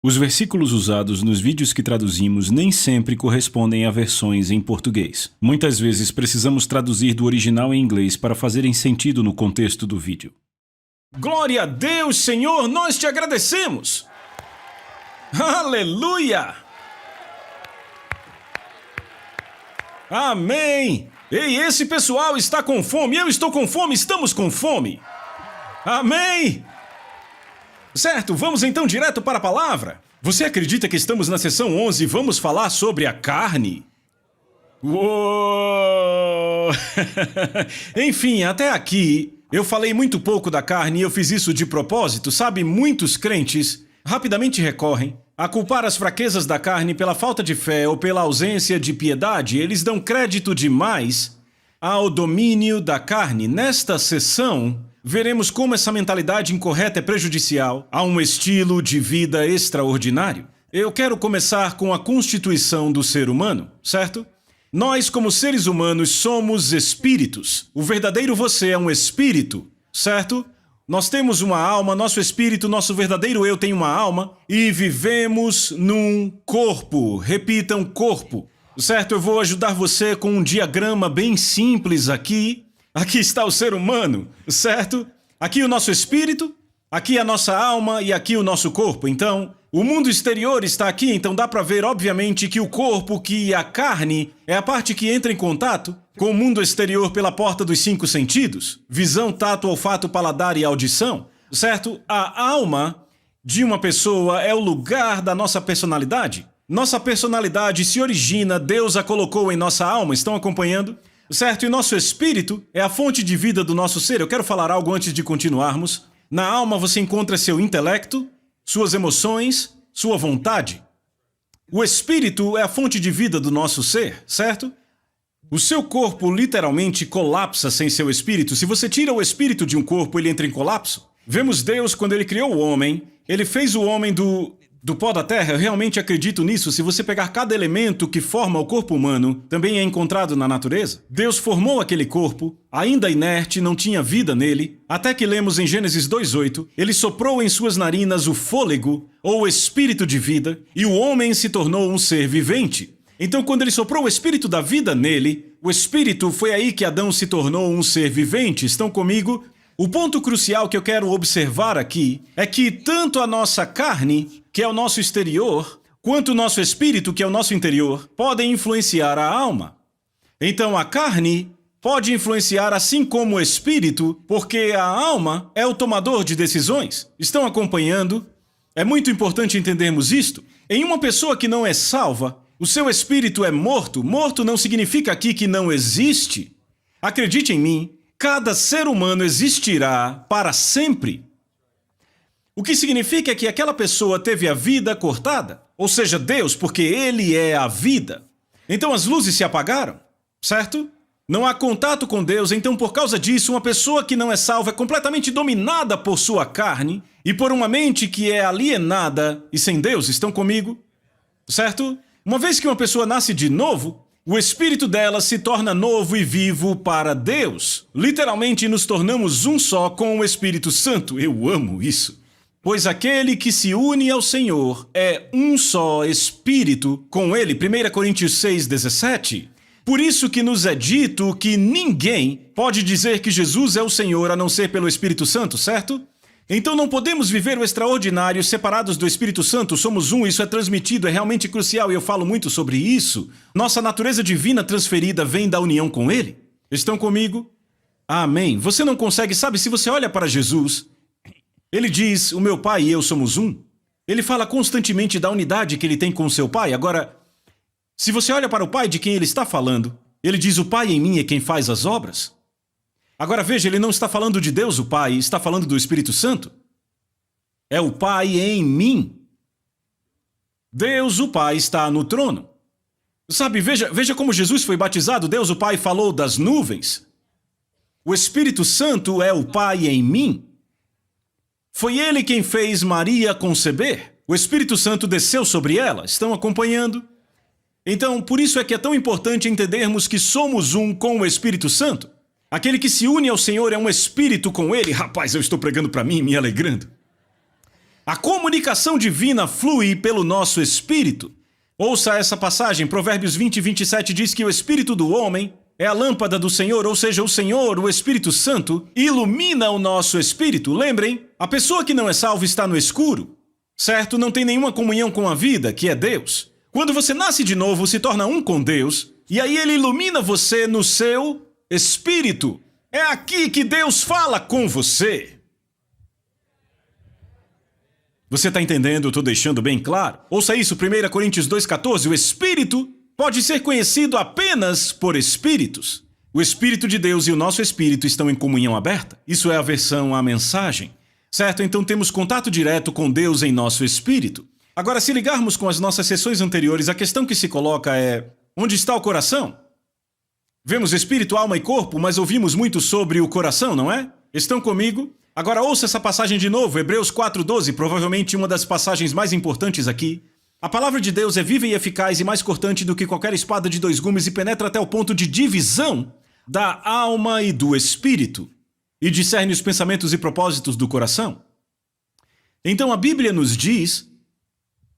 Os versículos usados nos vídeos que traduzimos nem sempre correspondem a versões em português. Muitas vezes precisamos traduzir do original em inglês para fazerem sentido no contexto do vídeo. Glória a Deus, Senhor, nós te agradecemos! Aleluia! Amém! Ei, esse pessoal está com fome, eu estou com fome, estamos com fome! Amém! Certo, vamos então direto para a palavra. Você acredita que estamos na sessão 11 e vamos falar sobre a carne? Uou! Enfim, até aqui, eu falei muito pouco da carne e eu fiz isso de propósito, sabe? Muitos crentes rapidamente recorrem a culpar as fraquezas da carne pela falta de fé ou pela ausência de piedade. Eles dão crédito demais ao domínio da carne. Nesta sessão, veremos como essa mentalidade incorreta é prejudicial a um estilo de vida extraordinário. Eu quero começar com a constituição do ser humano, certo? Nós, como seres humanos, somos espíritos. O verdadeiro você é um espírito, certo? Nós temos uma alma, nosso espírito, nosso verdadeiro eu tem uma alma e vivemos num corpo. Repitam, corpo. Certo? Eu vou ajudar você com um diagrama bem simples aqui. Aqui está o ser humano, certo? Aqui o nosso espírito, aqui a nossa alma e aqui o nosso corpo. Então, o mundo exterior está aqui, então dá para ver, obviamente, que o corpo, que a carne, é a parte que entra em contato com o mundo exterior pela porta dos 5 sentidos. Visão, tato, olfato, paladar e audição, certo? A alma de uma pessoa é o lugar da nossa personalidade. Nossa personalidade se origina, Deus a colocou em nossa alma, estão acompanhando? Certo? E nosso espírito é a fonte de vida do nosso ser. Eu quero falar algo antes de continuarmos. Na alma você encontra seu intelecto, suas emoções, sua vontade. O espírito é a fonte de vida do nosso ser, certo? O seu corpo literalmente colapsa sem seu espírito. Se você tira o espírito de um corpo, ele entra em colapso. Vemos Deus quando ele criou o homem. Ele fez o homem do pó da terra. Eu realmente acredito nisso. Se você pegar cada elemento que forma o corpo humano, também é encontrado na natureza. Deus formou aquele corpo, ainda inerte, não tinha vida nele, até que lemos em Gênesis 2:8, ele soprou em suas narinas o fôlego, ou o espírito de vida, e o homem se tornou um ser vivente. Então, quando ele soprou o espírito da vida nele, o espírito, foi aí que Adão se tornou um ser vivente. Estão comigo? O ponto crucial que eu quero observar aqui é que tanto a nossa carne, que é o nosso exterior, quanto o nosso espírito, que é o nosso interior, podem influenciar a alma. Então a carne pode influenciar assim como o espírito, porque a alma é o tomador de decisões. Estão acompanhando? É muito importante entendermos isto. Em uma pessoa que não é salva, o seu espírito é morto. Morto não significa aqui que não existe. Acredite em mim. Cada ser humano existirá para sempre. O que significa que aquela pessoa teve a vida cortada, ou seja, Deus, porque Ele é a vida. Então as luzes se apagaram, certo? Não há contato com Deus, então por causa disso, uma pessoa que não é salva é completamente dominada por sua carne e por uma mente que é alienada e sem Deus. Estão comigo? Certo? Uma vez que uma pessoa nasce de novo, o espírito dela se torna novo e vivo para Deus. Literalmente nos tornamos um só com o Espírito Santo. Eu amo isso. Pois aquele que se une ao Senhor é um só espírito com ele. 1 Coríntios 6:17. Por isso que nos é dito que ninguém pode dizer que Jesus é o Senhor a não ser pelo Espírito Santo, certo? Então não podemos viver o extraordinário separados do Espírito Santo, somos um, isso é transmitido, é realmente crucial e eu falo muito sobre isso. Nossa natureza divina transferida vem da união com Ele. Estão comigo? Amém. Você não consegue, sabe, se você olha para Jesus, Ele diz, o meu Pai e eu somos um. Ele fala constantemente da unidade que Ele tem com o seu Pai. Agora, se você olha para o Pai de quem Ele está falando, Ele diz, o Pai em mim é quem faz as obras. Agora veja, ele não está falando de Deus o Pai, está falando do Espírito Santo. É o Pai em mim. Deus o Pai está no trono. Sabe, veja como Jesus foi batizado, Deus o Pai falou das nuvens. O Espírito Santo é o Pai em mim. Foi ele quem fez Maria conceber. O Espírito Santo desceu sobre ela. Estão acompanhando? Então, por isso é que é tão importante entendermos que somos um com o Espírito Santo. Aquele que se une ao Senhor é um espírito com Ele. Rapaz, eu estou pregando para mim, me alegrando. A comunicação divina flui pelo nosso espírito. Ouça essa passagem, Provérbios 20:27 diz que o espírito do homem é a lâmpada do Senhor, ou seja, o Senhor, o Espírito Santo, ilumina o nosso espírito. Lembrem, a pessoa que não é salva está no escuro, certo? Não tem nenhuma comunhão com a vida, que é Deus. Quando você nasce de novo, se torna um com Deus, e aí Ele ilumina você no seu espírito. É aqui que Deus fala com você. Você está entendendo? Eu estou deixando bem claro. Ouça isso, 1 Coríntios 2,14. O Espírito pode ser conhecido apenas por espíritos. O Espírito de Deus e o nosso espírito estão em comunhão aberta. Isso é a versão à mensagem. Certo? Então temos contato direto com Deus em nosso espírito. Agora, se ligarmos com as nossas sessões anteriores, a questão que se coloca é: onde está o coração? Vemos espírito, alma e corpo, mas ouvimos muito sobre o coração, não é? Estão comigo? Agora ouça essa passagem de novo, Hebreus 4:12, provavelmente uma das passagens mais importantes aqui. A palavra de Deus é viva e eficaz e mais cortante do que qualquer espada de 2 gumes e penetra até o ponto de divisão da alma e do espírito e discerne os pensamentos e propósitos do coração. Então a Bíblia nos diz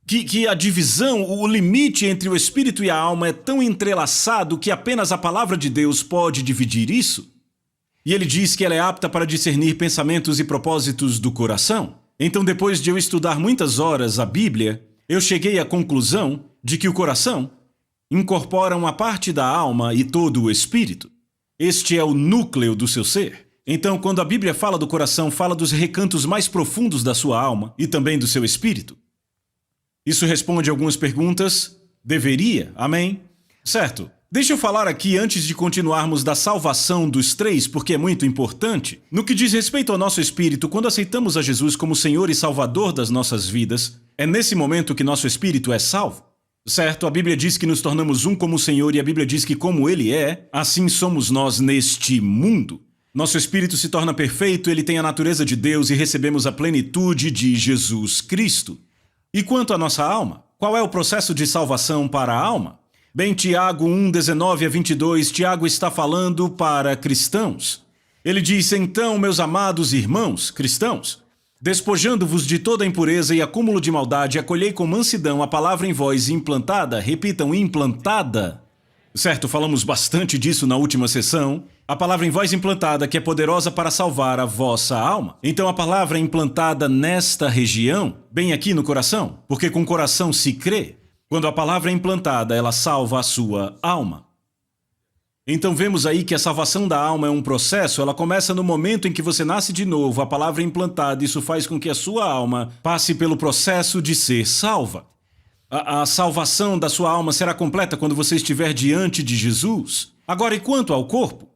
que a divisão, o limite entre o espírito e a alma é tão entrelaçado que apenas a palavra de Deus pode dividir isso. E ele diz que ela é apta para discernir pensamentos e propósitos do coração. Então, depois de eu estudar muitas horas a Bíblia, eu cheguei à conclusão de que o coração incorpora uma parte da alma e todo o espírito. Este é o núcleo do seu ser. Então, quando a Bíblia fala do coração, fala dos recantos mais profundos da sua alma e também do seu espírito. Isso responde algumas perguntas? Deveria, amém? Certo. Deixa eu falar aqui antes de continuarmos da salvação dos 3, porque é muito importante. No que diz respeito ao nosso espírito, quando aceitamos a Jesus como Senhor e Salvador das nossas vidas, é nesse momento que nosso espírito é salvo. Certo? A Bíblia diz que nos tornamos um como o Senhor e a Bíblia diz que como Ele é, assim somos nós neste mundo. Nosso espírito se torna perfeito, ele tem a natureza de Deus e recebemos a plenitude de Jesus Cristo. E quanto à nossa alma? Qual é o processo de salvação para a alma? Bem, Tiago 1:19-22, Tiago está falando para cristãos. Ele diz: então, meus amados irmãos, cristãos, despojando-vos de toda impureza e acúmulo de maldade, acolhei com mansidão a palavra em vós implantada, repitam, implantada. Certo, falamos bastante disso na última sessão. A palavra em vós implantada, que é poderosa para salvar a vossa alma. Então a palavra implantada nesta região, bem aqui no coração, porque com o coração se crê. Quando a palavra é implantada, ela salva a sua alma. Então vemos aí que a salvação da alma é um processo, ela começa no momento em que você nasce de novo, a palavra é implantada, isso faz com que a sua alma passe pelo processo de ser salva. A salvação da sua alma será completa quando você estiver diante de Jesus. Agora, e quanto ao corpo?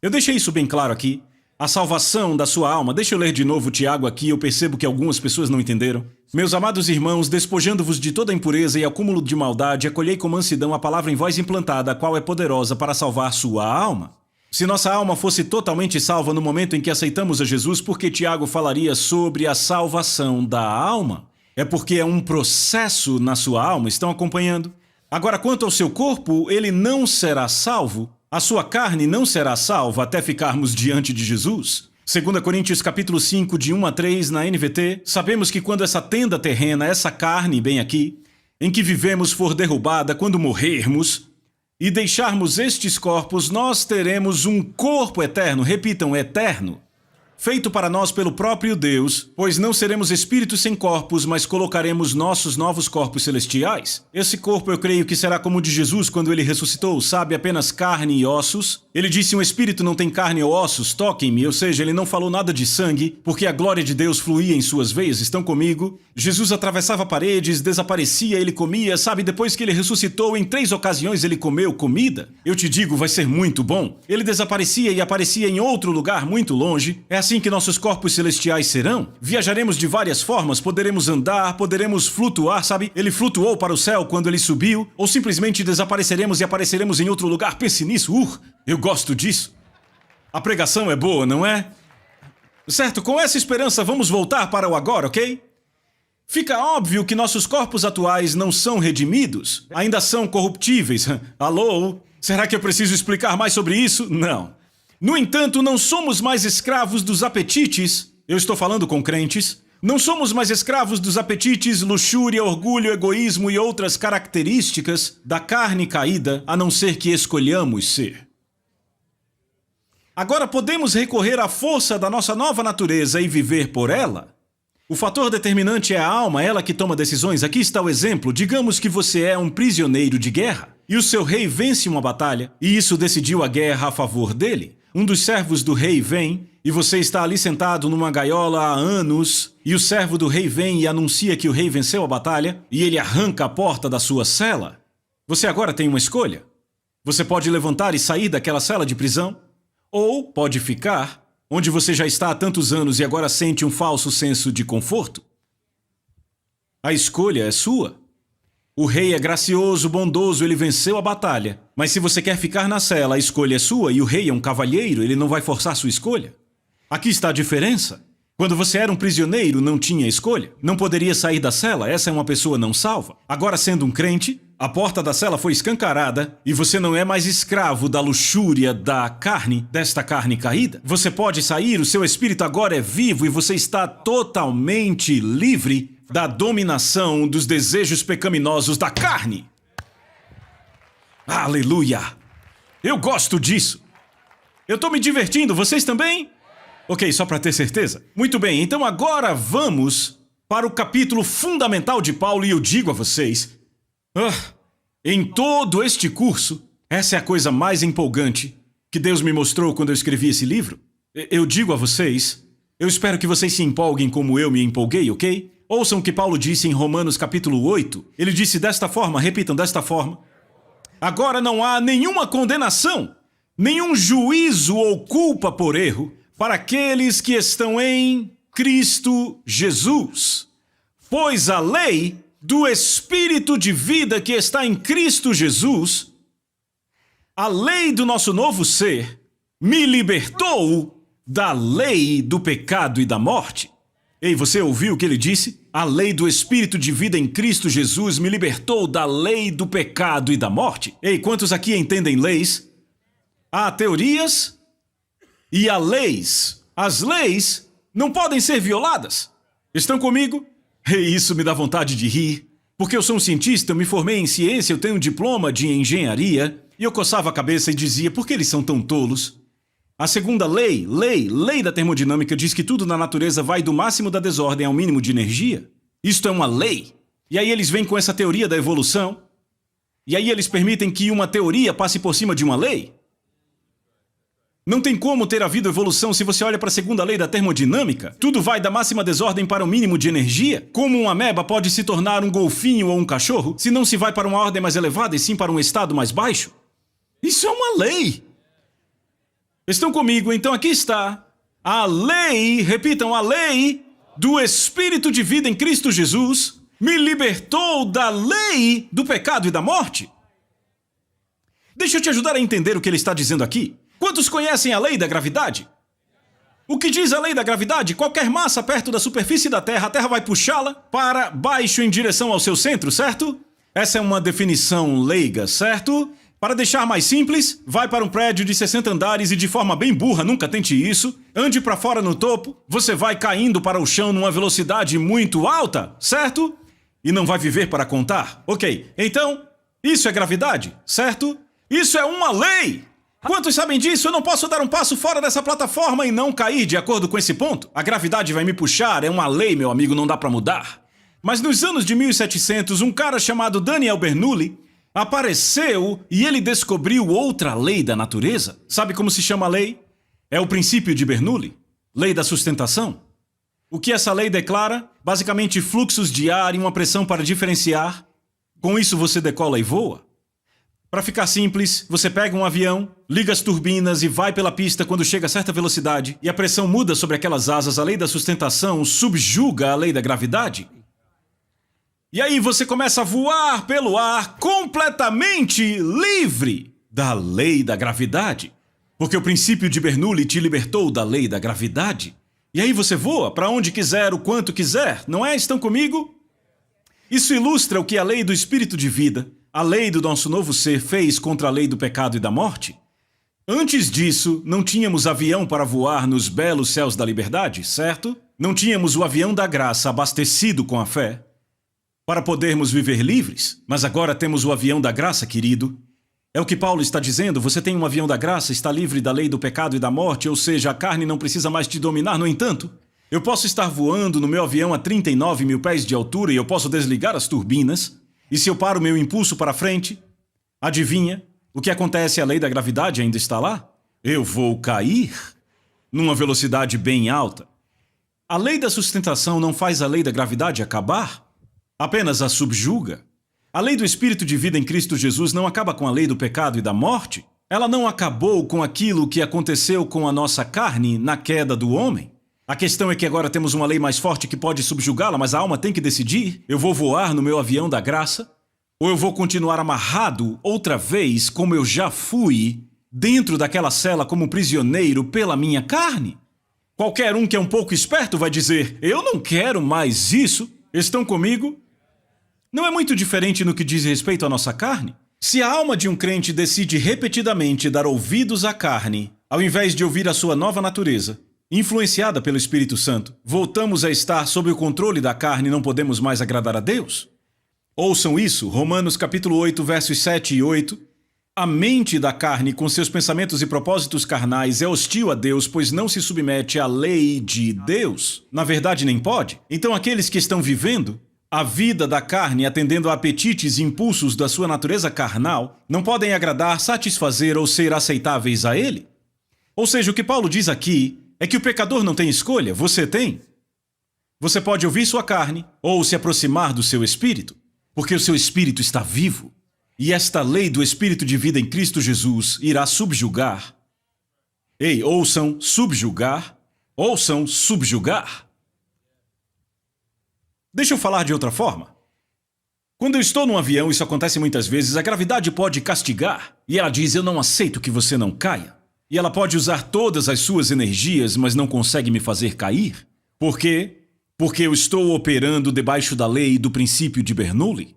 Eu deixei isso bem claro aqui. A salvação da sua alma, deixa eu ler de novo Tiago aqui, eu percebo que algumas pessoas não entenderam. Meus amados irmãos, despojando-vos de toda impureza e acúmulo de maldade, acolhei com mansidão a palavra em vós implantada, a qual é poderosa para salvar sua alma. Se nossa alma fosse totalmente salva no momento em que aceitamos a Jesus, por que Tiago falaria sobre a salvação da alma? É porque é um processo na sua alma, estão acompanhando? Agora, quanto ao seu corpo, ele não será salvo. A sua carne não será salva até ficarmos diante de Jesus. 2 Coríntios capítulo 5, de 1-3, na NVT, sabemos que quando essa tenda terrena, essa carne, bem aqui, em que vivemos for derrubada, quando morrermos e deixarmos estes corpos, nós teremos um corpo eterno, repitam, eterno, feito para nós pelo próprio Deus, pois não seremos espíritos sem corpos, mas colocaremos nossos novos corpos celestiais. Esse corpo eu creio que será como o de Jesus quando ele ressuscitou, sabe, apenas carne e ossos. Ele disse: um espírito não tem carne ou ossos, toquem-me, ou seja, ele não falou nada de sangue, porque a glória de Deus fluía em suas veias, estão comigo? Jesus atravessava paredes, desaparecia, ele comia, sabe, depois que ele ressuscitou, em 3 ocasiões ele comeu comida. Eu te digo, vai ser muito bom. Ele desaparecia e aparecia em outro lugar muito longe. É assim que nossos corpos celestiais serão. Viajaremos de várias formas, poderemos andar, poderemos flutuar, sabe? Ele flutuou para o céu quando ele subiu, ou simplesmente desapareceremos e apareceremos em outro lugar. Pense nisso, eu gosto disso. A pregação é boa, não é? Certo, com essa esperança vamos voltar para o agora, ok? Fica óbvio que nossos corpos atuais não são redimidos, ainda são corruptíveis. Alô? Será que eu preciso explicar mais sobre isso? Não. No entanto, não somos mais escravos dos apetites, eu estou falando com crentes, Não somos mais escravos dos apetites, luxúria, orgulho, egoísmo e outras características da carne caída, a não ser que escolhamos ser. Agora podemos recorrer à força da nossa nova natureza e viver por ela? O fator determinante é a alma, ela que toma decisões. Aqui está o exemplo. Digamos que você é um prisioneiro de guerra e o seu rei vence uma batalha e isso decidiu a guerra a favor dele. Um dos servos do rei vem e você está ali sentado numa gaiola há anos e o servo do rei vem e anuncia que o rei venceu a batalha e ele arranca a porta da sua cela. Você agora tem uma escolha. Você pode levantar e sair daquela cela de prisão ou pode ficar onde você já está há tantos anos e agora sente um falso senso de conforto. A escolha é sua. O rei é gracioso, bondoso, ele venceu a batalha. Mas se você quer ficar na cela, a escolha é sua e o rei é um cavalheiro, ele não vai forçar sua escolha. Aqui está a diferença. Quando você era um prisioneiro, não tinha escolha. Não poderia sair da cela, essa é uma pessoa não salva. Agora, sendo um crente, a porta da cela foi escancarada e você não é mais escravo da luxúria da carne, desta carne caída. Você pode sair, o seu espírito agora é vivo e você está totalmente livre da dominação dos desejos pecaminosos da carne. Aleluia! Eu gosto disso. Eu estou me divertindo, vocês também? Ok, só para ter certeza. Muito bem, então agora vamos para o capítulo fundamental de Paulo e eu digo a vocês, em todo este curso, essa é a coisa mais empolgante que Deus me mostrou quando eu escrevi esse livro. Eu digo a vocês, eu espero que vocês se empolguem como eu me empolguei, ok? Ouçam o que Paulo disse em Romanos capítulo 8. Ele disse desta forma, repitam desta forma. Agora não há nenhuma condenação, nenhum juízo ou culpa por erro para aqueles que estão em Cristo Jesus. Pois a lei do Espírito de vida que está em Cristo Jesus, a lei do nosso novo ser, me libertou da lei do pecado e da morte. Ei, você ouviu o que ele disse? A lei do Espírito de vida em Cristo Jesus me libertou da lei do pecado e da morte. Ei, quantos aqui entendem leis? Há teorias e há leis. As leis não podem ser violadas. Estão comigo? Ei, isso me dá vontade de rir. Porque eu sou um cientista, eu me formei em ciência, eu tenho um diploma de engenharia. E eu coçava a cabeça e dizia, por que eles são tão tolos? A segunda lei da termodinâmica diz que tudo na natureza vai do máximo da desordem ao mínimo de energia. Isto é uma lei. E aí eles vêm com essa teoria da evolução. E aí eles permitem que uma teoria passe por cima de uma lei. Não tem como ter havido evolução se você olha para a segunda lei da termodinâmica. Tudo vai da máxima desordem para o mínimo de energia. Como uma ameba pode se tornar um golfinho ou um cachorro, se não se vai para uma ordem mais elevada e sim para um estado mais baixo? Isso é uma lei. Estão comigo? Então aqui está. A lei, repitam, a lei do Espírito de vida em Cristo Jesus me libertou da lei do pecado e da morte. Deixa eu te ajudar a entender o que ele está dizendo aqui. Quantos conhecem a lei da gravidade? O que diz a lei da gravidade? Qualquer massa perto da superfície da Terra, a Terra vai puxá-la para baixo em direção ao seu centro, certo? Essa é uma definição leiga, certo? Para deixar mais simples, vai para um prédio de 60 andares e de forma bem burra, nunca tente isso, ande para fora no topo, você vai caindo para o chão numa velocidade muito alta, certo? E não vai viver para contar. Ok, então, isso é gravidade, certo? Isso é uma lei! Quantos sabem disso? Eu não posso dar um passo fora dessa plataforma e não cair de acordo com esse ponto. A gravidade vai me puxar, é uma lei, meu amigo, não dá para mudar. Mas nos anos de 1700, um cara chamado Daniel Bernoulli apareceu e ele descobriu outra lei da natureza. Sabe como se chama a lei? É o princípio de Bernoulli, lei da sustentação. O que essa lei declara? Basicamente fluxos de ar e uma pressão para diferenciar. Com isso você decola e voa. Para ficar simples, você pega um avião, liga as turbinas e vai pela pista quando chega a certa velocidade e a pressão muda sobre aquelas asas, a lei da sustentação subjuga a lei da gravidade. E aí você começa a voar pelo ar completamente livre da lei da gravidade. Porque o princípio de Bernoulli te libertou da lei da gravidade. E aí você voa para onde quiser, o quanto quiser, não é? Estão comigo? Isso ilustra o que a lei do Espírito de vida, a lei do nosso novo ser, fez contra a lei do pecado e da morte. Antes disso, não tínhamos avião para voar nos belos céus da liberdade, certo? não tínhamos o avião da graça abastecido com a fé para podermos viver livres, mas agora temos o avião da graça, querido. É o que Paulo está dizendo, você tem um avião da graça, está livre da lei do pecado e da morte, ou seja, a carne não precisa mais te dominar. No entanto, eu posso estar voando no meu avião a 39 mil pés de altura e eu posso desligar as turbinas, e se eu paro meu impulso para frente, adivinha, o que acontece? A lei da gravidade ainda está lá? Eu vou cair numa velocidade bem alta. A lei da sustentação não faz a lei da gravidade acabar, apenas a subjuga. A lei do Espírito de vida em Cristo Jesus não acaba com a lei do pecado e da morte. Ela não acabou com aquilo que aconteceu com a nossa carne na queda do homem. A questão é que agora temos uma lei mais forte que pode subjugá-la, mas a alma tem que decidir. Eu vou voar no meu avião da graça? Ou eu vou continuar amarrado outra vez como eu já fui, dentro daquela cela como prisioneiro pela minha carne? Qualquer um que é um pouco esperto vai dizer, eu não quero mais isso. Estão comigo? Não é muito diferente no que diz respeito à nossa carne? Se a alma de um crente decide repetidamente dar ouvidos à carne, ao invés de ouvir a sua nova natureza, influenciada pelo Espírito Santo, voltamos a estar sob o controle da carne e não podemos mais agradar a Deus? Ouçam isso, Romanos capítulo 8, versos 7 e 8. A mente da carne, com seus pensamentos e propósitos carnais, é hostil a Deus, pois não se submete à lei de Deus. Na verdade, nem pode. Então, aqueles que estão vivendo a vida da carne, atendendo a apetites e impulsos da sua natureza carnal, não podem agradar, satisfazer ou ser aceitáveis a Ele. Ou seja, o que Paulo diz aqui é que o pecador não tem escolha, você tem. Você pode ouvir sua carne ou se aproximar do seu espírito, porque o seu espírito está vivo. E esta lei do Espírito de vida em Cristo Jesus irá subjugar. Ei, ouçam subjugar, ouçam subjugar. Deixa eu falar de outra forma. Quando eu estou num avião, isso acontece muitas vezes, a gravidade pode castigar. E ela diz, eu não aceito que você não caia. E ela pode usar todas as suas energias, mas não consegue me fazer cair. Por quê? Porque eu estou operando debaixo da lei do princípio de Bernoulli.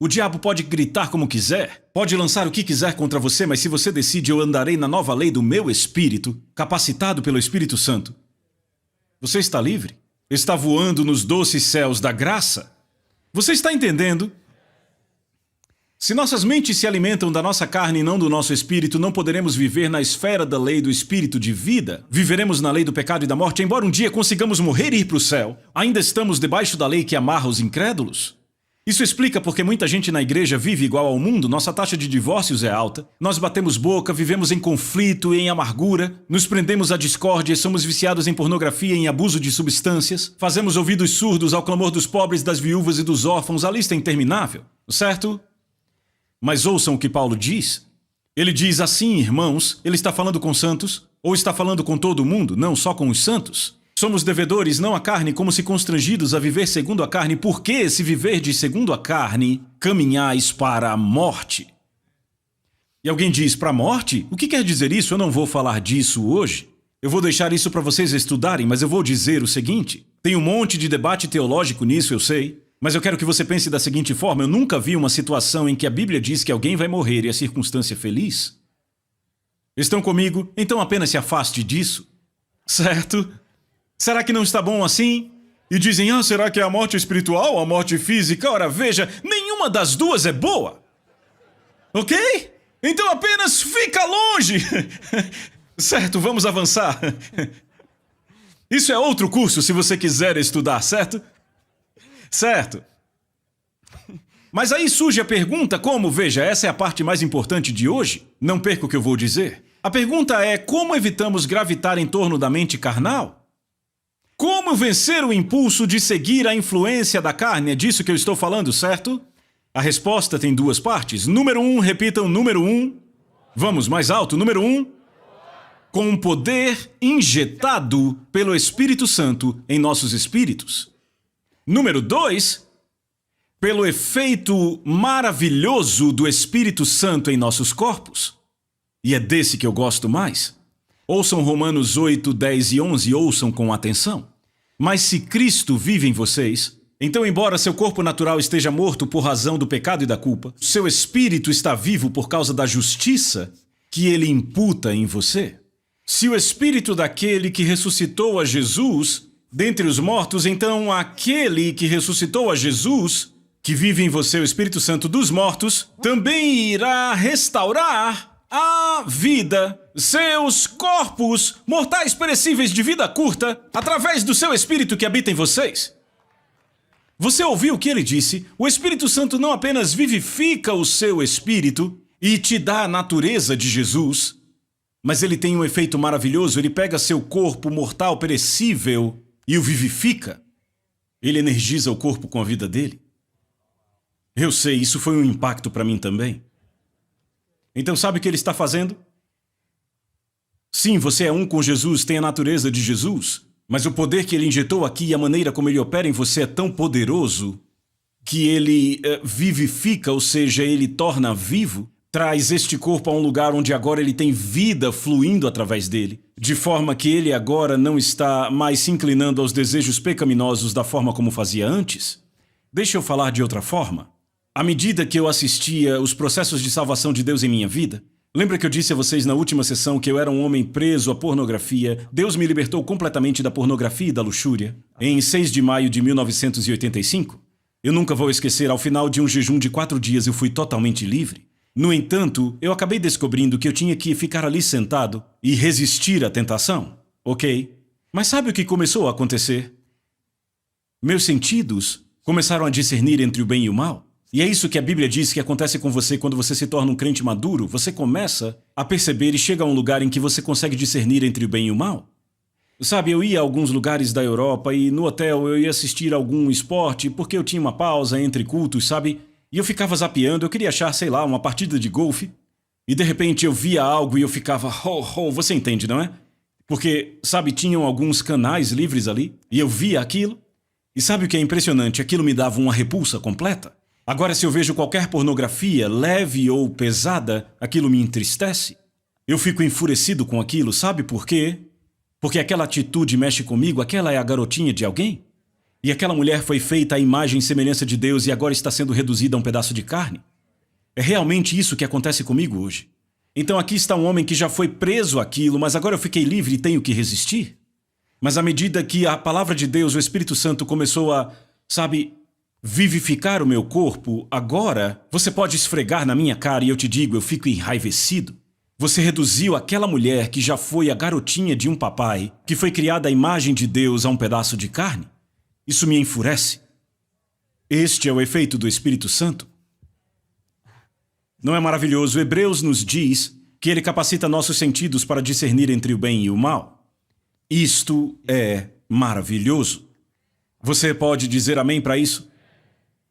O diabo pode gritar como quiser, pode lançar o que quiser contra você, mas se você decide, eu andarei na nova lei do meu espírito, capacitado pelo Espírito Santo. Você está livre? Está voando nos doces céus da graça? Você está entendendo? Se nossas mentes se alimentam da nossa carne e não do nosso espírito, não poderemos viver na esfera da lei do espírito de vida. Viveremos na lei do pecado e da morte, embora um dia consigamos morrer e ir para o céu. Ainda estamos debaixo da lei que amarra os incrédulos. Isso explica porque muita gente na igreja vive igual ao mundo, nossa taxa de divórcios é alta, nós batemos boca, vivemos em conflito e em amargura, nos prendemos à discórdia, somos viciados em pornografia e em abuso de substâncias, fazemos ouvidos surdos ao clamor dos pobres, das viúvas e dos órfãos, a lista é interminável, certo? Mas ouçam o que Paulo diz. Ele diz assim, irmãos, ele está falando com santos? Ou está falando com todo mundo, não só com os santos? Somos devedores, não à carne, como se constrangidos a viver segundo a carne, porque se viverdes segundo a carne, caminhais para a morte. E alguém diz, para a morte? O que quer dizer isso? Eu não vou falar disso hoje. Eu vou deixar isso para vocês estudarem, mas eu vou dizer o seguinte. Tem um monte de debate teológico nisso, eu sei. Mas eu quero que você pense da seguinte forma, eu nunca vi uma situação em que a Bíblia diz que alguém vai morrer e a circunstância é feliz. Estão comigo? Então apenas se afaste disso. Certo? Será que não está bom assim? E dizem, será que é a morte espiritual ou a morte física? Ora, veja, nenhuma das duas é boa. Ok? Então apenas fica longe. Certo, vamos avançar. Isso é outro curso se você quiser estudar, certo? Certo. Mas aí surge a pergunta como, veja, essa é a parte mais importante de hoje. Não perca o que eu vou dizer. A pergunta é, como evitamos gravitar em torno da mente carnal? Como vencer o impulso de seguir a influência da carne? É disso que eu estou falando, certo? A resposta tem duas partes. Número 1, repitam, número 1. Vamos, mais alto, número 1. Com um poder injetado pelo Espírito Santo em nossos espíritos. Número 2, pelo efeito maravilhoso do Espírito Santo em nossos corpos. E é desse que eu gosto mais. Ouçam Romanos 8, 10 e 11, ouçam com atenção. Mas se Cristo vive em vocês, então embora seu corpo natural esteja morto por razão do pecado e da culpa, seu espírito está vivo por causa da justiça que ele imputa em você. Se o espírito daquele que ressuscitou a Jesus dentre os mortos, então aquele que ressuscitou a Jesus, que vive em você, o Espírito Santo dos mortos, também irá restaurar a vida, seus corpos mortais perecíveis de vida curta, através do seu Espírito que habita em vocês. Você ouviu o que ele disse? O Espírito Santo não apenas vivifica o seu espírito e te dá a natureza de Jesus, mas ele tem um efeito maravilhoso. Ele pega seu corpo mortal perecível e o vivifica. Ele energiza o corpo com a vida dele. Eu sei, isso foi um impacto para mim também. Então sabe o que ele está fazendo? Sim, você é um com Jesus, tem a natureza de Jesus, mas o poder que ele injetou aqui e a maneira como ele opera em você é tão poderoso que ele vivifica, ou seja, ele torna vivo, traz este corpo a um lugar onde agora ele tem vida fluindo através dele, de forma que ele agora não está mais se inclinando aos desejos pecaminosos da forma como fazia antes. Deixa eu falar de outra forma. À medida que eu assistia os processos de salvação de Deus em minha vida, lembra que eu disse a vocês na última sessão que eu era um homem preso à pornografia? Deus me libertou completamente da pornografia e da luxúria. Em 6 de maio de 1985, eu nunca vou esquecer, ao final de um jejum de 4 dias eu fui totalmente livre. No entanto, eu acabei descobrindo que eu tinha que ficar ali sentado e resistir à tentação, ok? Mas sabe o que começou a acontecer? Meus sentidos começaram a discernir entre o bem e o mal. E é isso que a Bíblia diz que acontece com você quando você se torna um crente maduro. Você começa a perceber e chega a um lugar em que você consegue discernir entre o bem e o mal. Sabe, eu ia a alguns lugares da Europa e no hotel eu ia assistir algum esporte porque eu tinha uma pausa entre cultos, sabe? E eu ficava zapeando, eu queria achar, sei lá, uma partida de golfe. E de repente eu via algo e eu ficava, você entende, não é? Porque, sabe, tinham alguns canais livres ali e eu via aquilo. E sabe o que é impressionante? Aquilo me dava uma repulsa completa. Agora, se eu vejo qualquer pornografia, leve ou pesada, aquilo me entristece. Eu fico enfurecido com aquilo, sabe por quê? Porque aquela atitude mexe comigo, aquela é a garotinha de alguém. E aquela mulher foi feita à imagem e semelhança de Deus e agora está sendo reduzida a um pedaço de carne. É realmente isso que acontece comigo hoje. Então aqui está um homem que já foi preso àquilo, mas agora eu fiquei livre e tenho que resistir. Mas à medida que a palavra de Deus, o Espírito Santo, começou a, vivificar o meu corpo, agora você pode esfregar na minha cara e eu te digo, eu fico enraivecido. Você reduziu aquela mulher que já foi a garotinha de um papai, que foi criada à imagem de Deus, a um pedaço de carne. Isso me enfurece. Este é o efeito do Espírito Santo. Não é maravilhoso? Hebreus nos diz que ele capacita nossos sentidos para discernir entre o bem e o mal. Isto é maravilhoso. Você pode dizer amém para isso?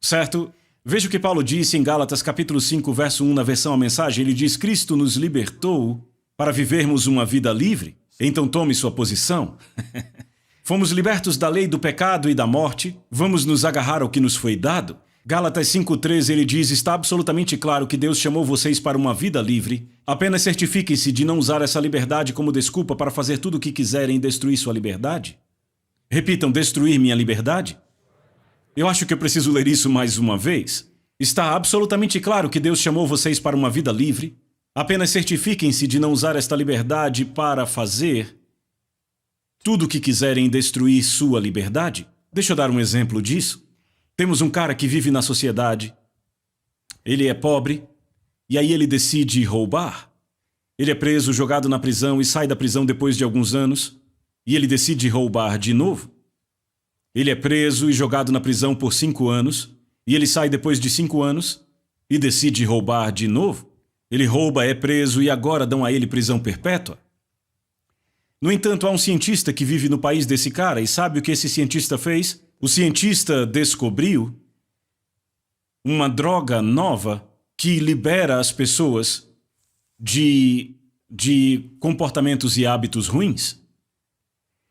Certo? Veja o que Paulo disse em Gálatas capítulo 5, verso 1, na versão A Mensagem. Ele diz, Cristo nos libertou para vivermos uma vida livre. Então tome sua posição. Fomos libertos da lei do pecado e da morte. Vamos nos agarrar ao que nos foi dado. Gálatas 5,13, ele diz, está absolutamente claro que Deus chamou vocês para uma vida livre. Apenas certifiquem-se de não usar essa liberdade como desculpa para fazer tudo o que quiserem e destruir sua liberdade. Repitam, destruir minha liberdade. Eu acho que eu preciso ler isso mais uma vez. Está absolutamente claro que Deus chamou vocês para uma vida livre. Apenas certifiquem-se de não usar esta liberdade para fazer tudo o que quiserem e destruir sua liberdade. Deixa eu dar um exemplo disso. Temos um cara que vive na sociedade. Ele é pobre e aí ele decide roubar. Ele é preso, jogado na prisão e sai da prisão depois de alguns anos e ele decide roubar de novo. Ele é preso e jogado na prisão por 5 anos, e ele sai depois de 5 anos e decide roubar de novo. Ele rouba, é preso e agora dão a ele prisão perpétua. No entanto, há um cientista que vive no país desse cara e sabe o que esse cientista fez? O cientista descobriu uma droga nova que libera as pessoas de comportamentos e hábitos ruins.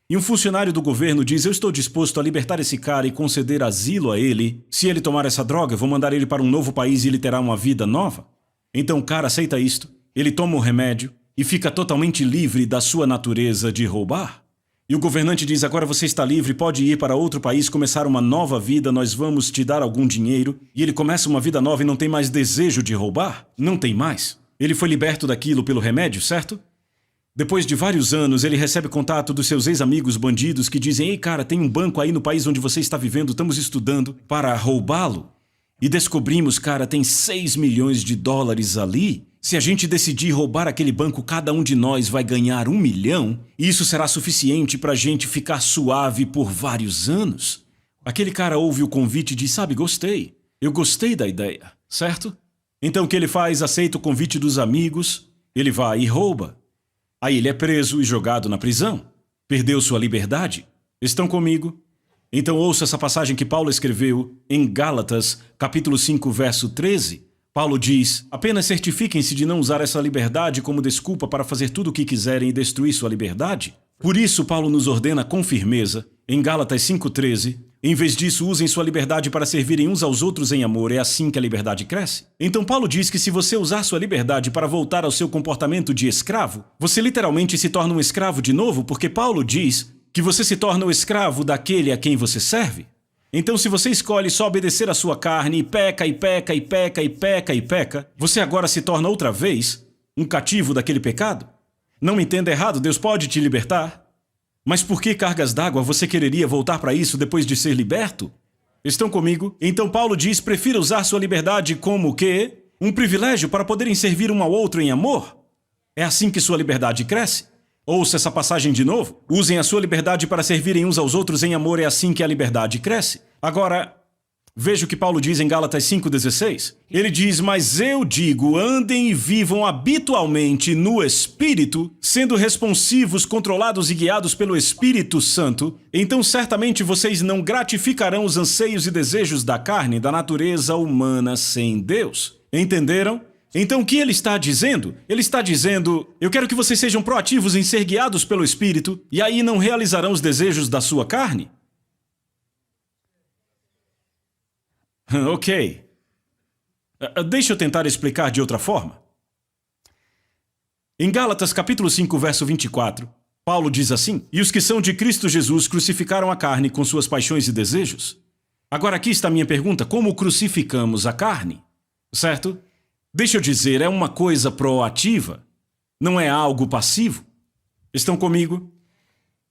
E um funcionário do governo diz, eu estou disposto a libertar esse cara e conceder asilo a ele. Se ele tomar essa droga, vou mandar ele para um novo país e ele terá uma vida nova. Então o cara aceita isto, ele toma o remédio e fica totalmente livre da sua natureza de roubar. E o governante diz, agora você está livre, pode ir para outro país, começar uma nova vida, nós vamos te dar algum dinheiro. E ele começa uma vida nova e não tem mais desejo de roubar? Não tem mais. Ele foi liberto daquilo pelo remédio, certo? Depois de vários anos, ele recebe contato dos seus ex-amigos bandidos que dizem: "Ei, cara, tem um banco aí no país onde você está vivendo, estamos estudando para roubá-lo. E descobrimos, cara, tem 6 milhões de dólares ali. Se a gente decidir roubar aquele banco, cada um de nós vai ganhar 1 milhão. E isso será suficiente para a gente ficar suave por vários anos." Aquele cara ouve o convite e diz: "Sabe, gostei. Eu gostei da ideia, certo?" Então o que ele faz? Aceita o convite dos amigos, ele vai e rouba. Aí ele é preso e jogado na prisão. Perdeu sua liberdade. Estão comigo? Então ouça essa passagem que Paulo escreveu em Gálatas, capítulo 5, verso 13. Paulo diz: "Apenas certifiquem-se de não usar essa liberdade como desculpa para fazer tudo o que quiserem e destruir sua liberdade." Por isso, Paulo nos ordena com firmeza, em Gálatas 5,13, em vez disso, usem sua liberdade para servirem uns aos outros em amor, é assim que a liberdade cresce. Então Paulo diz que se você usar sua liberdade para voltar ao seu comportamento de escravo, você literalmente se torna um escravo de novo, porque Paulo diz que você se torna o escravo daquele a quem você serve. Então, se você escolhe só obedecer à sua carne e peca, e peca, e peca, e peca, e peca, você agora se torna outra vez um cativo daquele pecado? Não me entenda errado, Deus pode te libertar. Mas por que cargas d'água você quereria voltar para isso depois de ser liberto? Estão comigo? Então Paulo diz: prefira usar sua liberdade como o quê? Um privilégio para poderem servir um ao outro em amor? É assim que sua liberdade cresce? Ouça essa passagem de novo. Usem a sua liberdade para servirem uns aos outros em amor, é assim que a liberdade cresce. Agora, veja o que Paulo diz em Gálatas 5,16. Ele diz: "Mas eu digo, andem e vivam habitualmente no Espírito, sendo responsivos, controlados e guiados pelo Espírito Santo, então certamente vocês não gratificarão os anseios e desejos da carne, da natureza humana sem Deus." Entenderam? Então o que ele está dizendo? Ele está dizendo: eu quero que vocês sejam proativos em ser guiados pelo Espírito, e aí não realizarão os desejos da sua carne? Ok. Deixa eu tentar explicar de outra forma. Em Gálatas capítulo 5, verso 24, Paulo diz assim: "E os que são de Cristo Jesus crucificaram a carne com suas paixões e desejos." Agora aqui está a minha pergunta: como crucificamos a carne? Certo? Deixa eu dizer, é uma coisa proativa, não é algo passivo. Estão comigo?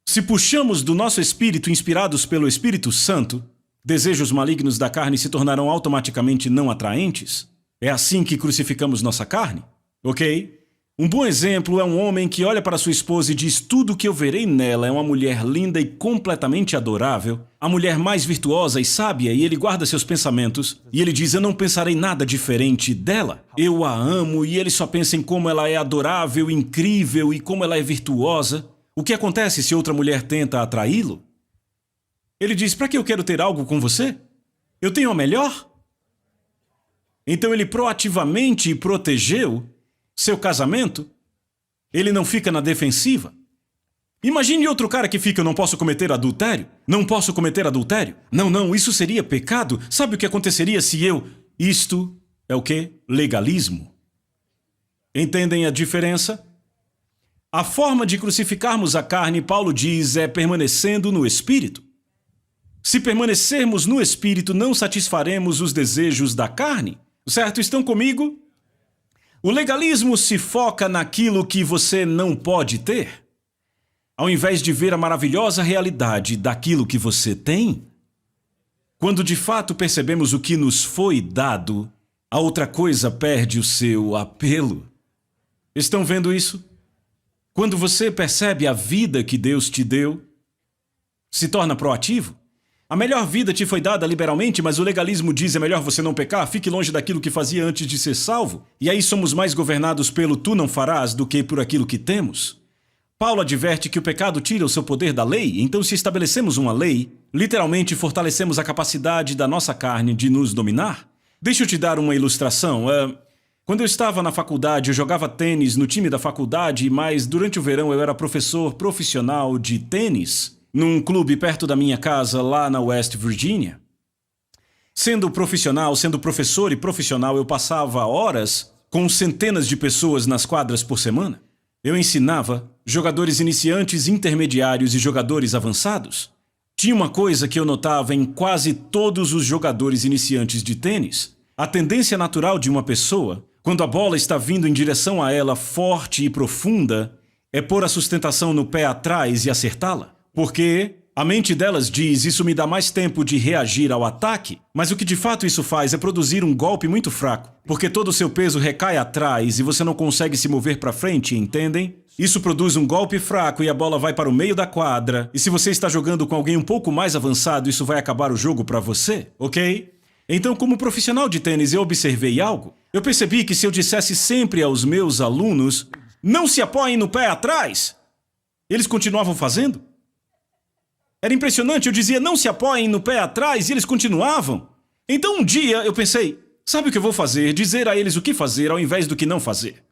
Se puxamos do nosso espírito inspirados pelo Espírito Santo, desejos malignos da carne se tornarão automaticamente não atraentes? É assim que crucificamos nossa carne? Ok? Um bom exemplo é um homem que olha para sua esposa e diz: "Tudo que eu verei nela é uma mulher linda e completamente adorável, a mulher mais virtuosa e sábia", e ele guarda seus pensamentos, e ele diz: "Eu não pensarei nada diferente dela. Eu a amo", e ele só pensa em como ela é adorável, incrível e como ela é virtuosa. O que acontece se outra mulher tenta atraí-lo? Ele diz: "Para que eu quero ter algo com você? Eu tenho a melhor." Então ele proativamente protegeu seu casamento. Ele não fica na defensiva. Imagine outro cara que fica: "Eu não posso cometer adultério. Não posso cometer adultério. Não, isso seria pecado. Sabe o que aconteceria se eu..." Isto é o quê? Legalismo. Entendem a diferença? A forma de crucificarmos a carne, Paulo diz, é permanecendo no Espírito. Se permanecermos no Espírito, não satisfaremos os desejos da carne. Certo? Estão comigo? O legalismo se foca naquilo que você não pode ter, ao invés de ver a maravilhosa realidade daquilo que você tem. Quando de fato percebemos o que nos foi dado, a outra coisa perde o seu apelo. Estão vendo isso? Quando você percebe a vida que Deus te deu, se torna proativo. A melhor vida te foi dada liberalmente, mas o legalismo diz: é melhor você não pecar, fique longe daquilo que fazia antes de ser salvo. E aí somos mais governados pelo "tu não farás" do que por aquilo que temos. Paulo adverte que o pecado tira o seu poder da lei, então se estabelecemos uma lei, literalmente fortalecemos a capacidade da nossa carne de nos dominar. Deixa eu te dar uma ilustração. Quando eu estava na faculdade, eu jogava tênis no time da faculdade, mas durante o verão eu era professor profissional de tênis num clube perto da minha casa, lá na West Virginia. Sendo profissional, sendo professor e profissional, eu passava horas com centenas de pessoas nas quadras por semana. Eu ensinava jogadores iniciantes, intermediários e jogadores avançados. Tinha uma coisa que eu notava em quase todos os jogadores iniciantes de tênis. A tendência natural de uma pessoa, quando a bola está vindo em direção a ela forte e profunda, é pôr a sustentação no pé atrás e acertá-la. Porque a mente delas diz, isso me dá mais tempo de reagir ao ataque, mas o que de fato isso faz é produzir um golpe muito fraco, porque todo o seu peso recai atrás e você não consegue se mover para frente, entendem? Isso produz um golpe fraco e a bola vai para o meio da quadra, e se você está jogando com alguém um pouco mais avançado, isso vai acabar o jogo para você, ok? Então, como profissional de tênis, eu observei algo. Eu percebi que se eu dissesse sempre aos meus alunos, não se apoiem no pé atrás, eles continuavam fazendo. Era impressionante, eu dizia, não se apoiem no pé atrás, e eles continuavam. Então um dia eu pensei, sabe o que eu vou fazer? Dizer a eles o que fazer ao invés do que não fazer.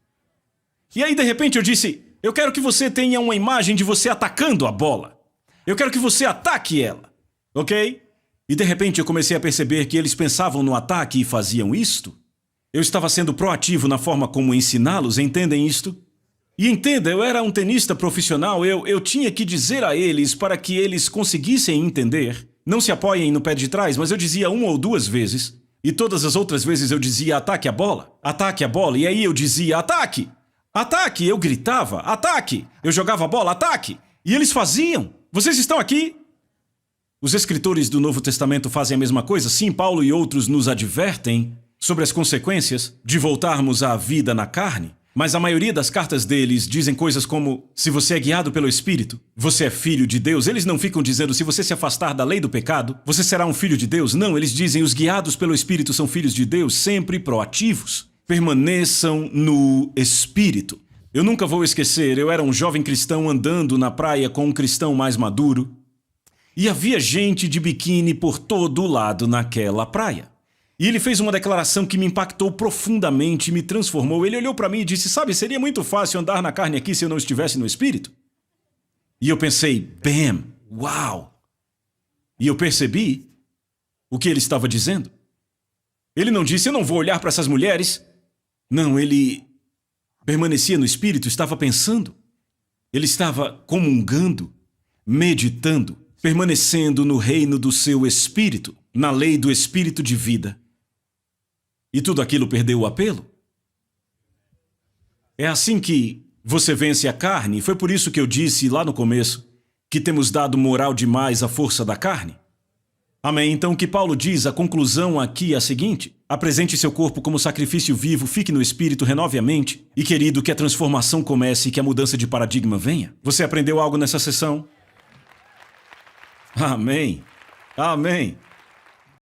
E aí de repente eu disse, eu quero que você tenha uma imagem de você atacando a bola. Eu quero que você ataque ela, ok? E de repente eu comecei a perceber que eles pensavam no ataque e faziam isto. Eu estava sendo proativo na forma como ensiná-los, entendem isto? E entenda, eu era um tenista profissional, eu tinha que dizer a eles para que eles conseguissem entender. Não se apoiem no pé de trás, mas eu dizia uma ou duas vezes. E todas as outras vezes eu dizia, ataque a bola, e aí eu dizia, ataque, ataque, eu gritava, ataque, eu jogava a bola, ataque. E eles faziam. Vocês estão aqui? Os escritores do Novo Testamento fazem a mesma coisa? Sim, Paulo e outros nos advertem sobre as consequências de voltarmos à vida na carne. Mas a maioria das cartas deles dizem coisas como, se você é guiado pelo Espírito, você é filho de Deus. Eles não ficam dizendo, se você se afastar da lei do pecado, você será um filho de Deus. Não, eles dizem, os guiados pelo Espírito são filhos de Deus, sempre proativos. Permaneçam no Espírito. Eu nunca vou esquecer, eu era um jovem cristão andando na praia com um cristão mais maduro. E havia gente de biquíni por todo lado naquela praia. E ele fez uma declaração que me impactou profundamente e me transformou. Ele olhou para mim e disse, sabe, seria muito fácil andar na carne aqui se eu não estivesse no Espírito? E eu pensei, bam, uau! E eu percebi o que ele estava dizendo. Ele não disse, eu não vou olhar para essas mulheres. Não, ele permanecia no Espírito, estava pensando. Ele estava comungando, meditando, permanecendo no reino do seu Espírito, na lei do Espírito de vida. E tudo aquilo perdeu o apelo? É assim que você vence a carne. Foi por isso que eu disse lá no começo que temos dado moral demais à força da carne. Amém? Então o que Paulo diz, a conclusão aqui é a seguinte: apresente seu corpo como sacrifício vivo, fique no Espírito, renove a mente. E querido, que a transformação comece e que a mudança de paradigma venha. Você aprendeu algo nessa sessão? Amém. Amém.